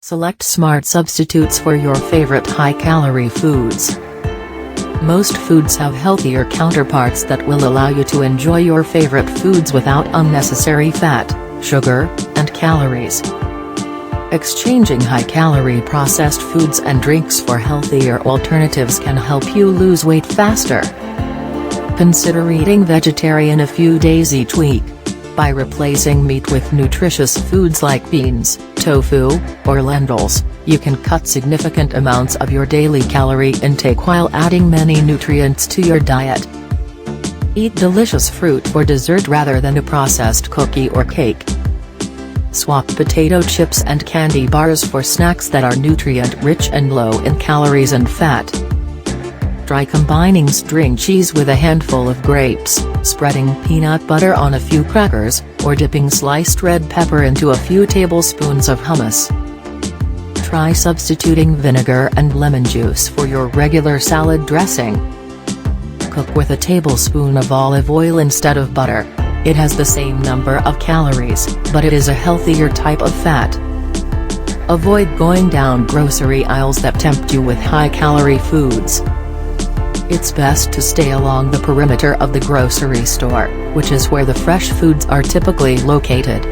Select smart substitutes for your favorite high-calorie foods. Most foods have healthier counterparts that will allow you to enjoy your favorite foods without unnecessary fat, sugar, and calories. Exchanging high-calorie processed foods and drinks for healthier alternatives can help you lose weight faster. Consider eating vegetarian a few days each week. By replacing meat with nutritious foods like beans, tofu, or lentils, you can cut significant amounts of your daily calorie intake while adding many nutrients to your diet. Eat delicious fruit for dessert rather than a processed cookie or cake. Swap potato chips and candy bars for snacks that are nutrient-rich and low in calories and fat. Try combining string cheese with a handful of grapes, spreading peanut butter on a few crackers, or dipping sliced red pepper into a few tablespoons of hummus. Try substituting vinegar and lemon juice for your regular salad dressing. Cook with a tablespoon of olive oil instead of butter. It has the same number of calories, but it is a healthier type of fat. Avoid going down grocery aisles that tempt you with high-calorie foods. It's best to stay along the perimeter of the grocery store, which is where the fresh foods are typically located.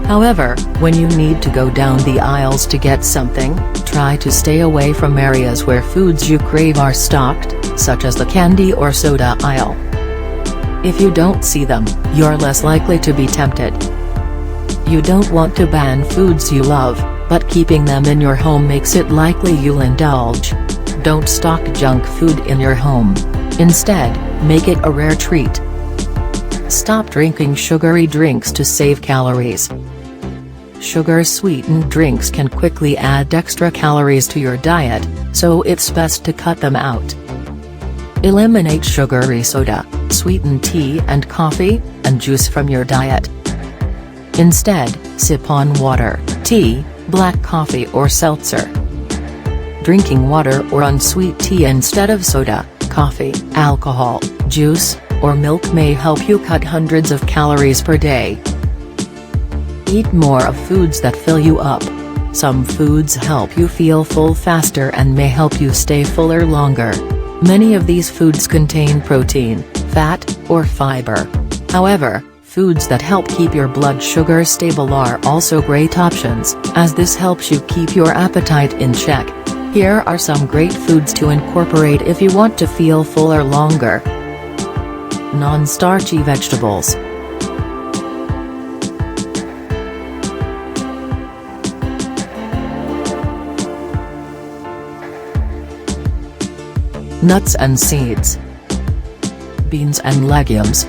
However, when you need to go down the aisles to get something, try to stay away from areas where foods you crave are stocked, such as the candy or soda aisle. If you don't see them, you're less likely to be tempted. You don't want to ban foods you love, but keeping them in your home makes it likely you'll indulge. Don't stock junk food in your home. Instead, make it a rare treat. Stop drinking sugary drinks to save calories. Sugar-sweetened drinks can quickly add extra calories to your diet, so it's best to cut them out. Eliminate sugary soda, sweetened tea and coffee, and juice from your diet. Instead, sip on water, tea, black coffee or seltzer. Drinking water or unsweet tea instead of soda, coffee, alcohol, juice, or milk may help you cut hundreds of calories per day. Eat more of foods that fill you up. Some foods help you feel full faster and may help you stay fuller longer. Many of these foods contain protein, fat, or fiber. However, foods that help keep your blood sugar stable are also great options, as this helps you keep your appetite in check. Here are some great foods to incorporate if you want to feel fuller longer. Non-starchy vegetables. Nuts and seeds. Beans and legumes.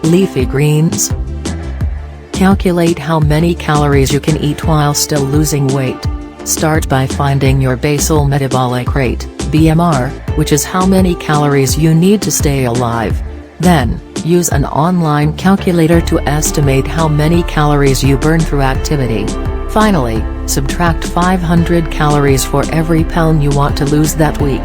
Leafy greens. Calculate how many calories you can eat while still losing weight. Start by finding your basal metabolic rate, BMR, which is how many calories you need to stay alive. Then, use an online calculator to estimate how many calories you burn through activity. Finally, subtract 500 calories for every pound you want to lose that week.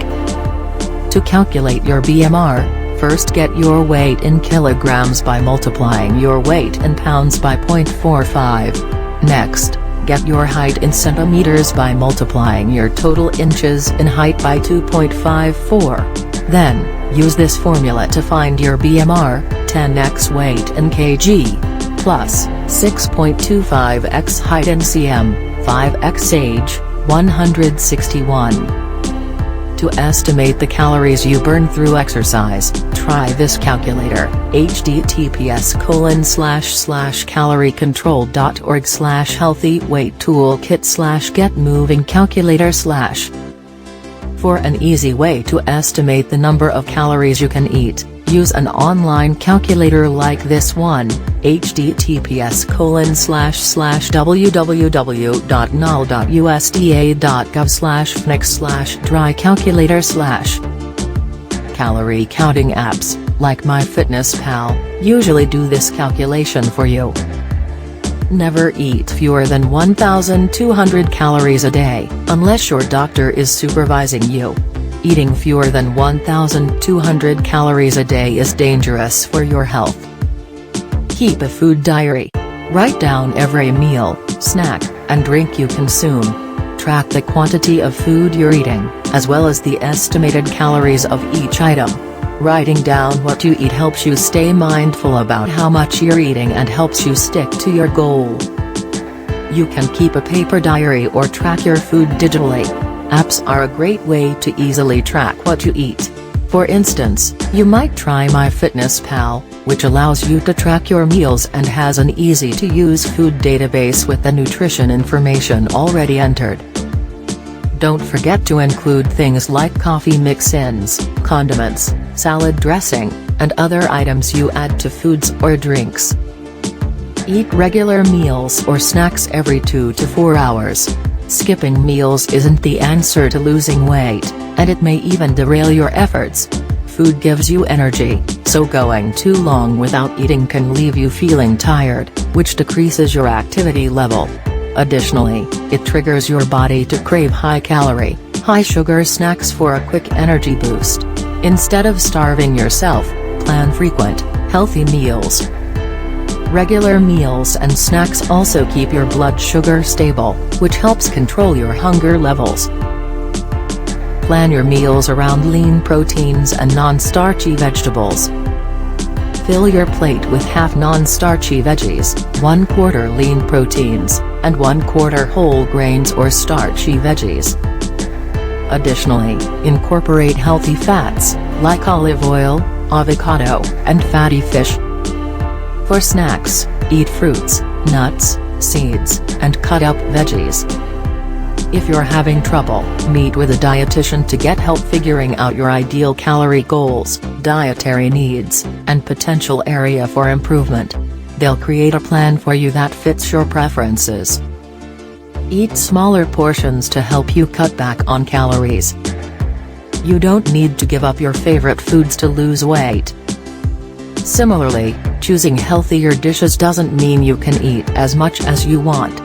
To calculate your BMR, first get your weight in kilograms by multiplying your weight in pounds by 0.45. Next, get your height in centimeters by multiplying your total inches in height by 2.54. Then, use this formula to find your BMR, 10x weight in kg, plus 6.25x height in cm, 5x age, 161. To estimate the calories you burn through exercise, try this calculator, https://caloriescontrol.org/healthy-weight-toolkit/getmovingcalculator/. For an easy way to estimate the number of calories you can eat, use an online calculator like this one, https://www.nal.usda.gov/fnix/dry calculator/. Calorie counting apps. like MyFitnessPal, usually do this calculation for you. Never eat fewer than 1,200 calories a day, unless your doctor is supervising you. Eating fewer than 1,200 calories a day is dangerous for your health. Keep a food diary. Write down every meal, snack, and drink you consume. Track the quantity of food you're eating, as well as the estimated calories of each item. Writing down what you eat helps you stay mindful about how much you're eating and helps you stick to your goal. You can keep a paper diary or track your food digitally. Apps are a great way to easily track what you eat. For instance, you might try MyFitnessPal, which allows you to track your meals and has an easy-to-use food database with the nutrition information already entered. Don't forget to include things like coffee mix-ins, condiments, salad dressing, and other items you add to foods or drinks. Eat regular meals or snacks every 2 to 4 hours. Skipping meals isn't the answer to losing weight, and it may even derail your efforts. Food gives you energy, so going too long without eating can leave you feeling tired, which decreases your activity level. Additionally, it triggers your body to crave high-calorie, high-sugar snacks for a quick energy boost. Instead of starving yourself, plan frequent, healthy meals. Regular meals and snacks also keep your blood sugar stable, which helps control your hunger levels. Plan your meals around lean proteins and non-starchy vegetables. Fill your plate with half non-starchy veggies, 1/4 lean proteins, and 1/4 whole grains or starchy veggies. Additionally, incorporate healthy fats, like olive oil, avocado, and fatty fish. For snacks, eat fruits, nuts, seeds, and cut-up veggies. If you're having trouble, meet with a dietitian to get help figuring out your ideal calorie goals, dietary needs, and potential area for improvement. They'll create a plan for you that fits your preferences. Eat smaller portions to help you cut back on calories. You don't need to give up your favorite foods to lose weight. Similarly, choosing healthier dishes doesn't mean you can eat as much as you want.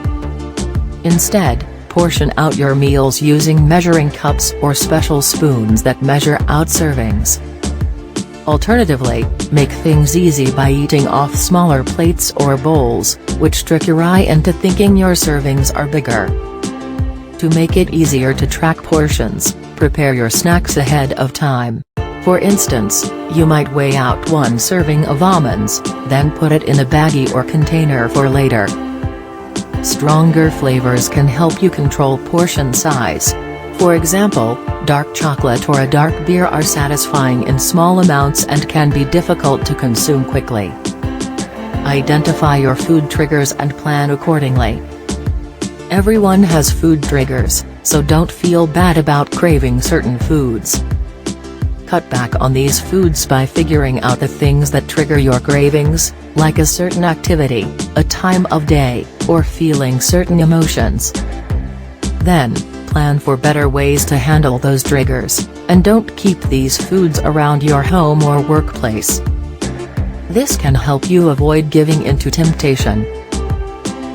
Instead, portion out your meals using measuring cups or special spoons that measure out servings. Alternatively, make things easy by eating off smaller plates or bowls, which trick your eye into thinking your servings are bigger. To make it easier to track portions, prepare your snacks ahead of time. For instance, you might weigh out 1 serving of almonds, then put it in a baggie or container for later. Stronger flavors can help you control portion size. For example, dark chocolate or a dark beer are satisfying in small amounts and can be difficult to consume quickly. Identify your food triggers and plan accordingly. Everyone has food triggers, so don't feel bad about craving certain foods. Cut back on these foods by figuring out the things that trigger your cravings, like a certain activity, a time of day, or feeling certain emotions. Then, plan for better ways to handle those triggers, and don't keep these foods around your home or workplace. This can help you avoid giving into temptation.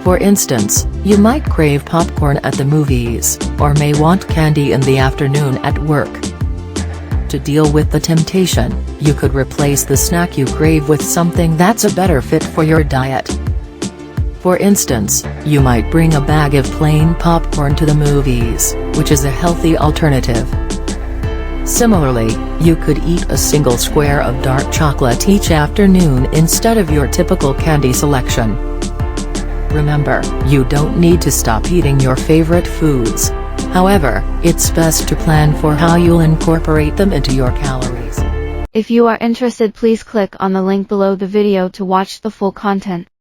For instance, you might crave popcorn at the movies, or may want candy in the afternoon at work. To deal with the temptation, you could replace the snack you crave with something that's a better fit for your diet. For instance, you might bring a bag of plain popcorn to the movies, which is a healthy alternative. Similarly, you could eat a single square of dark chocolate each afternoon instead of your typical candy selection. Remember, you don't need to stop eating your favorite foods. However, it's best to plan for how you'll incorporate them into your calories. If you are interested, please click on the link below the video to watch the full content.